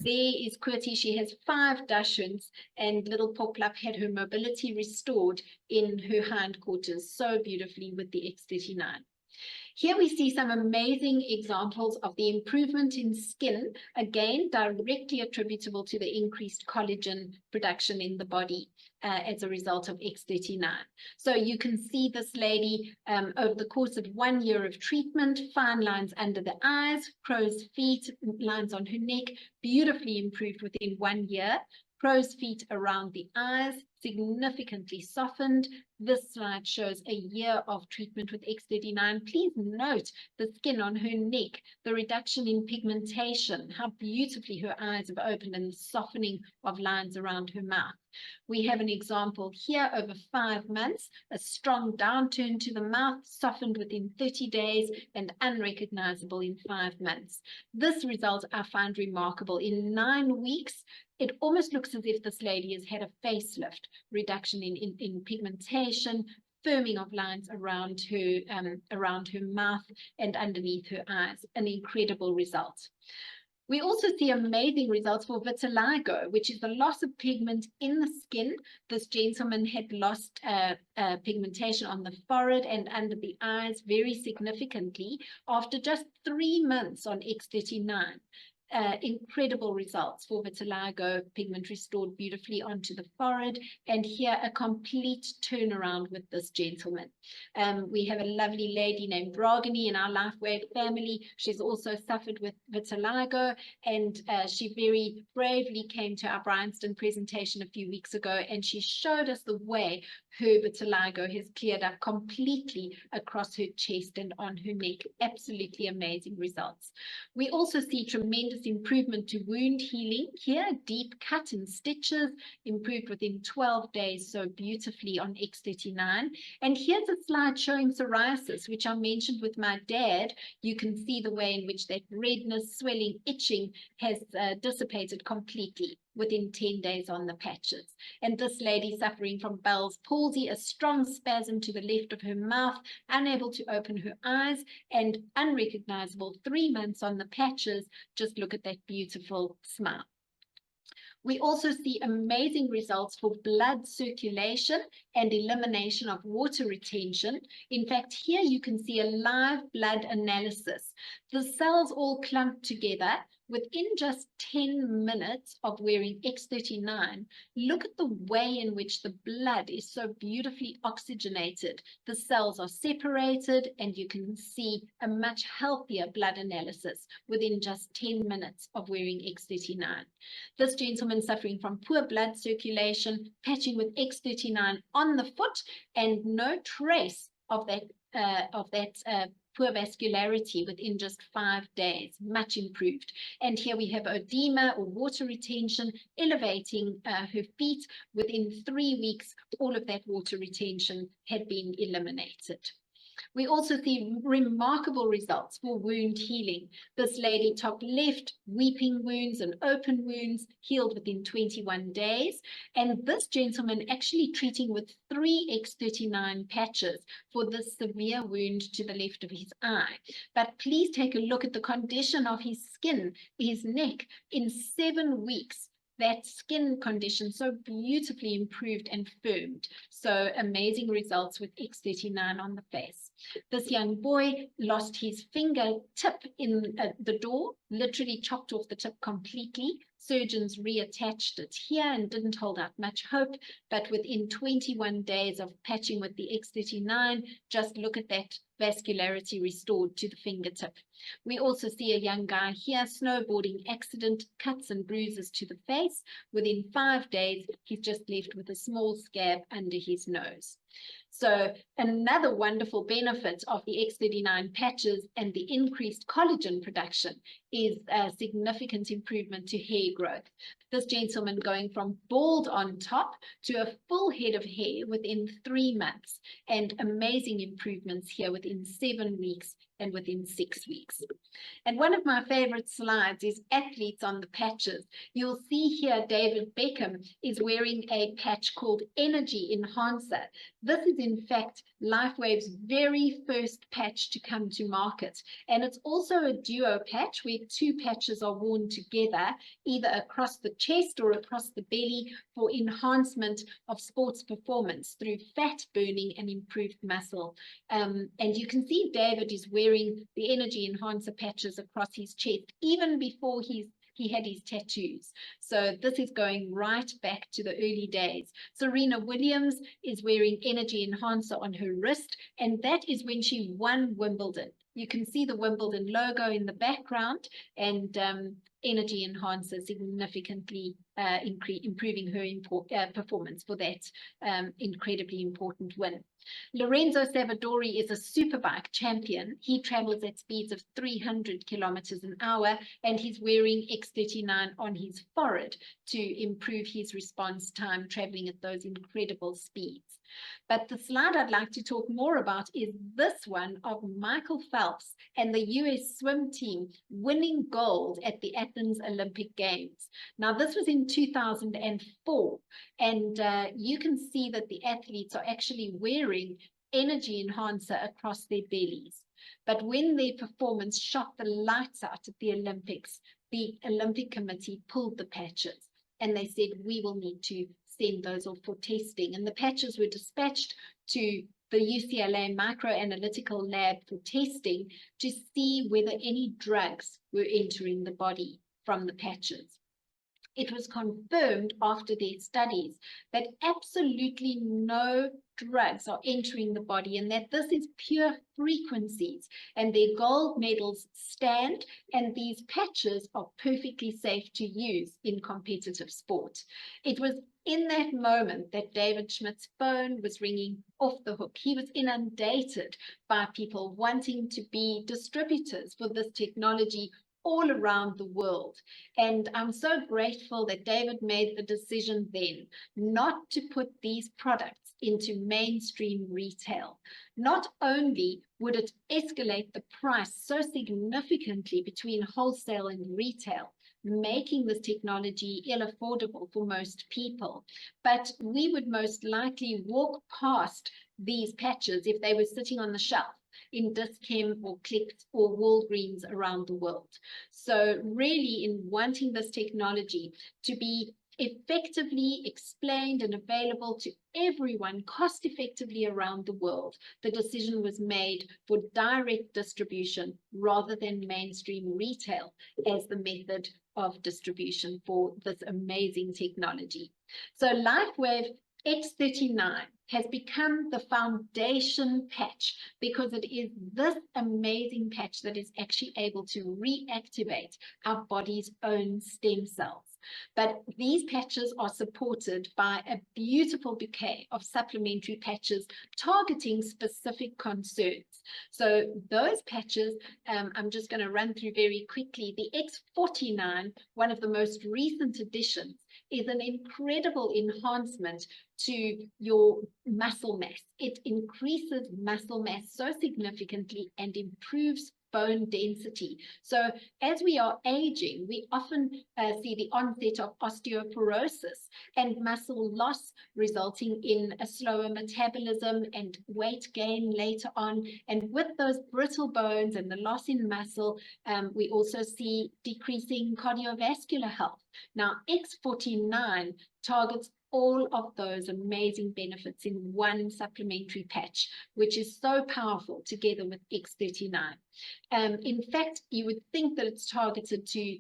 there is Kurti. She has 5 dachshunds, and little Poplap had her mobility restored in her hindquarters so beautifully with the X39. Here we see some amazing examples of the improvement in skin, again, directly attributable to the increased collagen production in the body as a result of X39. So you can see this lady over the course of 1 year of treatment, fine lines under the eyes, crow's feet, lines on her neck, beautifully improved within 1 year. Crow's feet around the eyes, significantly softened. This slide shows a year of treatment with X39. Please note the skin on her neck, the reduction in pigmentation, how beautifully her eyes have opened, and the softening of lines around her mouth. We have an example here over 5 months, a strong downturn to the mouth, softened within 30 days and unrecognizable in 5 months. This result I find remarkable. In 9 weeks, it almost looks as if this lady has had a facelift, reduction in pigmentation, firming of lines around her mouth and underneath her eyes. An incredible result. We also see amazing results for vitiligo, which is the loss of pigment in the skin. This gentleman had lost pigmentation on the forehead and under the eyes very significantly after just 3 months on X39. Incredible results for vitiligo, pigment restored beautifully onto the forehead, and here a complete turnaround with this gentleman. We have a lovely lady named Bragini in our LifeWave family. She's also suffered with vitiligo, and she very bravely came to our Bryanston presentation a few weeks ago, and she showed us the way her vitiligo has cleared up completely across her chest and on her neck. Absolutely amazing results. We also see tremendous improvement to wound healing here, deep cut and stitches improved within 12 days so beautifully on X39. And here's a slide showing psoriasis, which I mentioned with my dad. You can see the way in which that redness, swelling, itching has dissipated completely within 10 days on the patches. And this lady suffering from Bell's palsy, a strong spasm to the left of her mouth, unable to open her eyes, and unrecognizable 3 months on the patches. Just look at that beautiful smile. We also see amazing results for blood circulation and elimination of water retention. In fact, here you can see a live blood analysis. The cells all clumped together within just 10 minutes of wearing X39. Look at the way in which the blood is so beautifully oxygenated. The cells are separated, and you can see a much healthier blood analysis within just 10 minutes of wearing X39. This gentleman suffering from poor blood circulation, patching with X39 on the foot, and no trace of that poor vascularity within just 5 days, much improved. And here we have edema or water retention elevating her feet. Within 3 weeks, all of that water retention had been eliminated. We also see remarkable results for wound healing. This lady, top left, weeping wounds and open wounds healed within 21 days. And this gentleman actually treating with 3 X39 patches for this severe wound to the left of his eye. But please take a look at the condition of his skin, his neck. In 7 weeks, that skin condition so beautifully improved and firmed. So amazing results with X39 on the face. This young boy lost his fingertip in the door, literally chopped off the tip completely. Surgeons reattached it here and didn't hold out much hope, but within 21 days of patching with the X39, just look at that vascularity restored to the fingertip. We also see a young guy here, snowboarding accident, cuts and bruises to the face. Within 5 days, he's just left with a small scab under his nose. So another wonderful benefit of the X39 patches and the increased collagen production is a significant improvement to hair growth. This gentleman going from bald on top to a full head of hair within 3 months, and amazing improvements here within 7 weeks and within 6 weeks. And one of my favorite slides is athletes on the patches. You'll see here David Beckham is wearing a patch called Energy Enhancer. This is in fact LifeWave's very first patch to come to market. And it's also a duo patch where 2 patches are worn together, either across the chest or across the belly, for enhancement of sports performance through fat burning and improved muscle. And you can see David is wearing the Energy Enhancer patches across his chest even before he had his tattoos. So this is going right back to the early days. Serena Williams is wearing Energy Enhancer on her wrist, and that is when she won Wimbledon. You can see the Wimbledon logo in the background, and Energy Enhancer significantly improving her performance for that incredibly important win. Lorenzo Savadori is a superbike champion. He travels at speeds of 300 kilometers an hour, and he's wearing X39 on his forehead to improve his response time traveling at those incredible speeds. But the slide I'd like to talk more about is this one of Michael Phelps and the US swim team winning gold at the Athens Olympic Games. Now, this was in 2004, and you can see that the athletes are actually wearing Energy Enhancer across their bellies. But when their performance shot the lights out at the Olympics, the Olympic Committee pulled the patches, and they said, we will need to send those off for testing. And the patches were dispatched to the UCLA microanalytical lab for testing to see whether any drugs were entering the body from the patches. It was confirmed after their studies that absolutely no drugs are entering the body, and that this is pure frequencies, and their gold medals stand, and these patches are perfectly safe to use in competitive sport. It was in that moment that David Schmidt's phone was ringing off the hook. He was inundated by people wanting to be distributors for this technology all around the world. And I'm so grateful that David made the decision then not to put these products into mainstream retail. Not only would it escalate the price so significantly between wholesale and retail, making this technology ill-affordable for most people, but we would most likely walk past these patches if they were sitting on the shelf in Dis-Chem or Plex or Walgreens around the world. So really, in wanting this technology to be effectively explained and available to everyone cost effectively around the world, the decision was made for direct distribution rather than mainstream retail as the method of distribution for this amazing technology. So LifeWave X39 has become the foundation patch because it is this amazing patch that is actually able to reactivate our body's own stem cells. But these patches are supported by a beautiful bouquet of supplementary patches targeting specific concerns. So those patches, I'm just going to run through very quickly. The X49, one of the most recent additions, is an incredible enhancement to your muscle mass. It increases muscle mass so significantly and improves bone density. So as we are aging, we often see the onset of osteoporosis and muscle loss, resulting in a slower metabolism and weight gain later on. And with those brittle bones and the loss in muscle, we also see decreasing cardiovascular health. Now, X49 targets all of those amazing benefits in one supplementary patch, which is so powerful together with X39. In fact, you would think that it's targeted to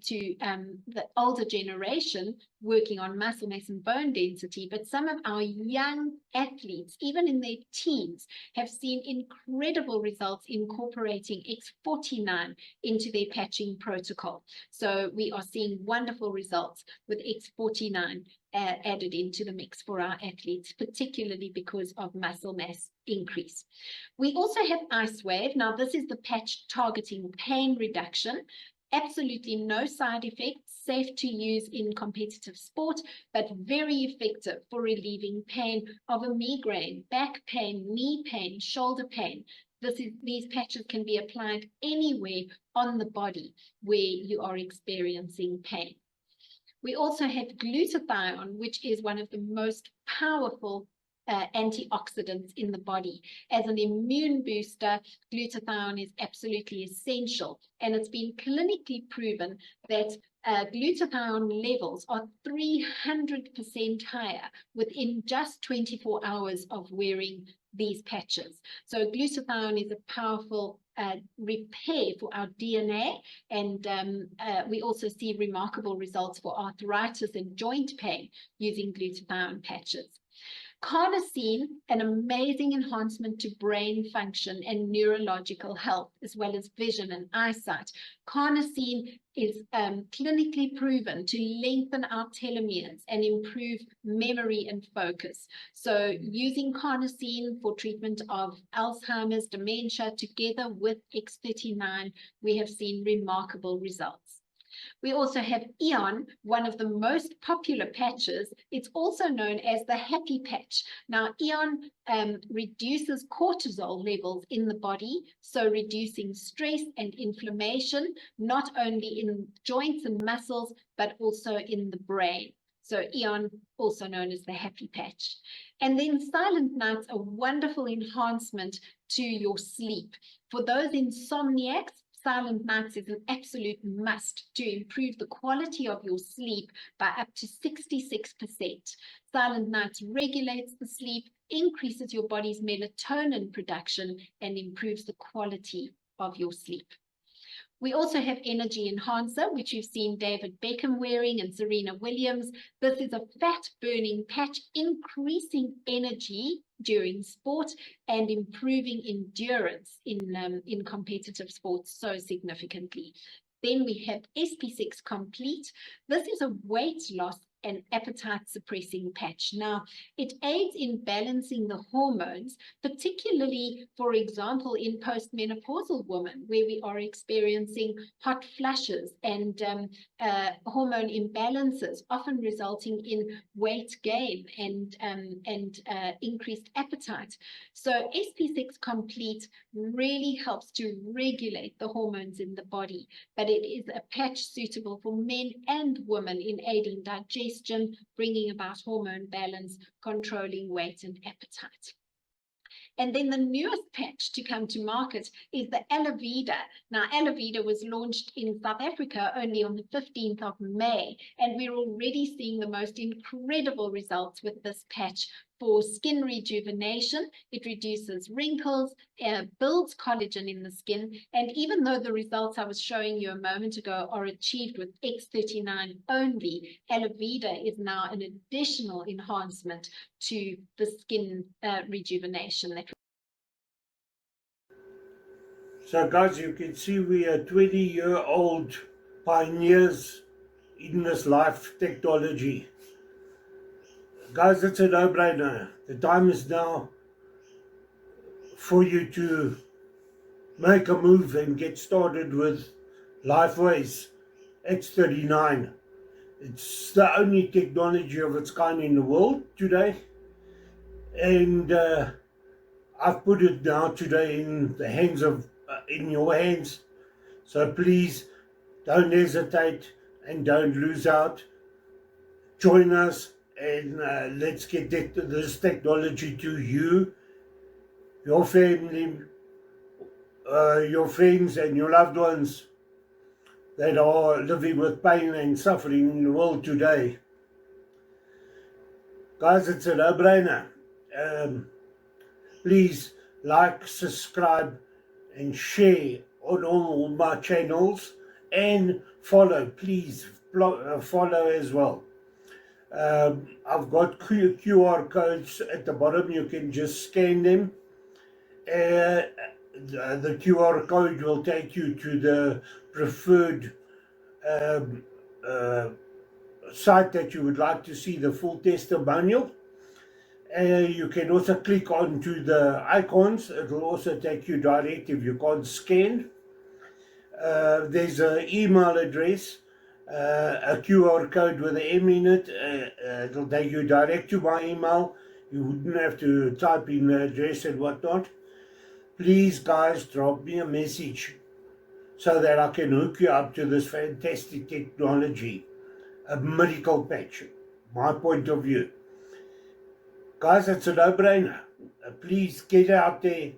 the older generation working on muscle mass and bone density, but some of our young athletes, even in their teens, have seen incredible results incorporating X49 into their patching protocol. So we are seeing wonderful results with X49 added into the mix for our athletes, particularly because of muscle mass increase. We also have IceWave. Now, this is the patch targeting pain reduction. Absolutely no side effects, safe to use in competitive sport, but very effective for relieving pain of a migraine, back pain, knee pain, shoulder pain. These patches can be applied anywhere on the body where you are experiencing pain. We also have glutathione, which is one of the most powerful antioxidants in the body. As an immune booster, glutathione is absolutely essential, and it's been clinically proven that glutathione levels are 300% higher within just 24 hours of wearing these patches. So glutathione is a powerful repair for our DNA, and we also see remarkable results for arthritis and joint pain using glutathione patches. Carnosine, an amazing enhancement to brain function and neurological health, as well as vision and eyesight. Carnosine is clinically proven to lengthen our telomeres and improve memory and focus. So using carnosine for treatment of Alzheimer's, dementia, together with X39, we have seen remarkable results. We also have Eon, one of the most popular patches. It's also known as the happy patch. Now, Eon reduces cortisol levels in the body, so reducing stress and inflammation, not only in joints and muscles, but also in the brain. So Eon, also known as the happy patch. And then Silent Nights, a wonderful enhancement to your sleep. For those insomniacs, Silent nights is an absolute must to improve the quality of your sleep by up to 66%. Silent nights regulates the sleep, increases your body's melatonin production, and improves the quality of your sleep. We also have Energy Enhancer, which you've seen David Beckham wearing and Serena Williams. This is a fat-burning patch, increasing energy during sport and improving endurance in competitive sports so significantly. Then we have SP6 Complete. This is a weight loss and appetite suppressing patch. Now, it aids in balancing the hormones, particularly, for example, in postmenopausal women, where we are experiencing hot flushes and hormone imbalances, often resulting in weight gain and increased appetite. So SP6 Complete really helps to regulate the hormones in the body, but it is a patch suitable for men and women in aiding digestion, bringing about hormone balance, controlling weight and appetite. And then the newest patch to come to market is the Alavida. Now, Alavida was launched in South Africa only on the 15th of May, and we're already seeing the most incredible results with this patch for skin rejuvenation. It reduces wrinkles, builds collagen in the skin, and even though the results I was showing you a moment ago are achieved with X39 only, Alavida is now an additional enhancement to the skin rejuvenation. So guys, you can see we are 20-year-old pioneers in this life technology. Guys, it's a no-brainer. The time is now for you to make a move and get started with LifeWay's X39. It's the only technology of its kind in the world today, and I've put it now today in the hands of in your hands. So please don't hesitate and don't lose out. Join us and let's get this technology to you, your family, your friends and your loved ones that are living with pain and suffering in the world today. Guys, it's a no-brainer. Please like, subscribe and share on all my channels, and follow. Please follow as well. I've got QR codes at the bottom. You can just scan them. The QR code will take you to the preferred site that you would like to see the full testimonial. You can also click onto the icons. It will also take you direct if you can't scan. There's an email address, a QR code with an M in it. It'll take you direct to my email. You wouldn't have to type in the address and whatnot. Please, guys, drop me a message so that I can hook you up to this fantastic technology. A miracle patch, my point of view. Guys, it's a no-brainer. Please get out there.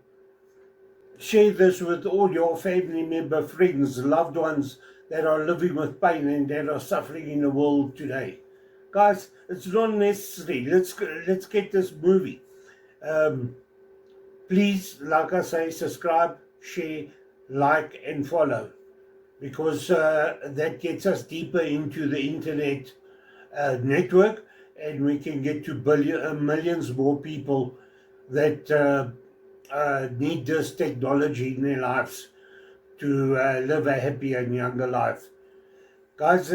Share this with all your family member, friends, loved ones that are living with pain and that are suffering in the world today. Guys, it's not necessary. Let's get this moving. Please, like I say, subscribe, share, like and follow, because that gets us deeper into the internet network, and we can get to millions more people that need this technology in their lives to live a happier and younger life. Guys,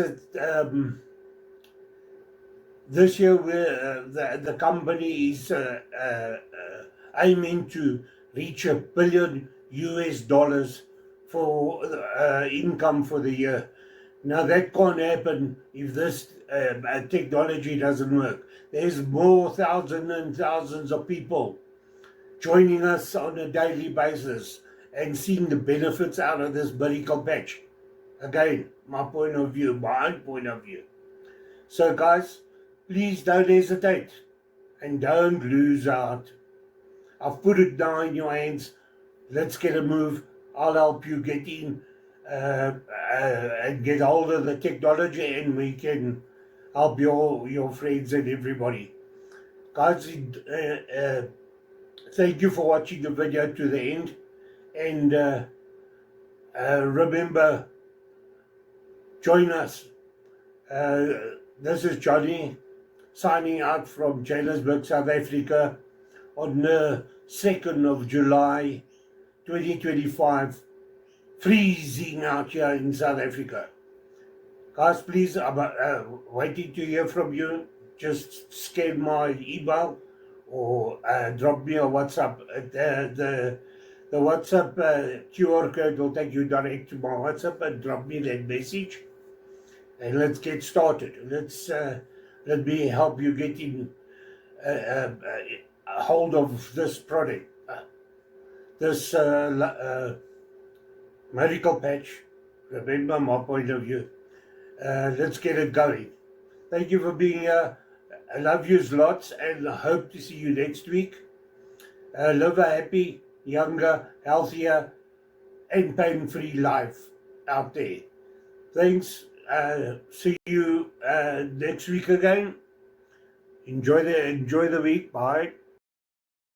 this year the company is aiming to reach $1 billion for income for the year. Now that can't happen if this technology doesn't work. There's more thousands and thousands of people joining us on a daily basis and seeing the benefits out of this miracle patch. Again, my point of view, my own point of view. So guys, please don't hesitate and don't lose out. I've put it now in your hands. Let's get a move. I'll help you get in and get hold of the technology, and we can help your friends and everybody. Guys, thank you for watching the video to the end, and remember, join us. This is Johnny signing out from Johannesburg, South Africa on the 2nd of July 2025. Freezing out here in South Africa. Guys, please, I'm waiting to hear from you. Just scan my email or drop me a WhatsApp. The WhatsApp QR code will take you direct to my WhatsApp, and drop me that message. And let's get started. Let me help you get in a hold of this product, this miracle patch. Remember my point of view. Let's get it going. Thank you for being here. I love you lots, and I hope to see you next week. Live a happy, younger, healthier, and pain-free life out there. Thanks. See you next week again. Enjoy the week. Bye.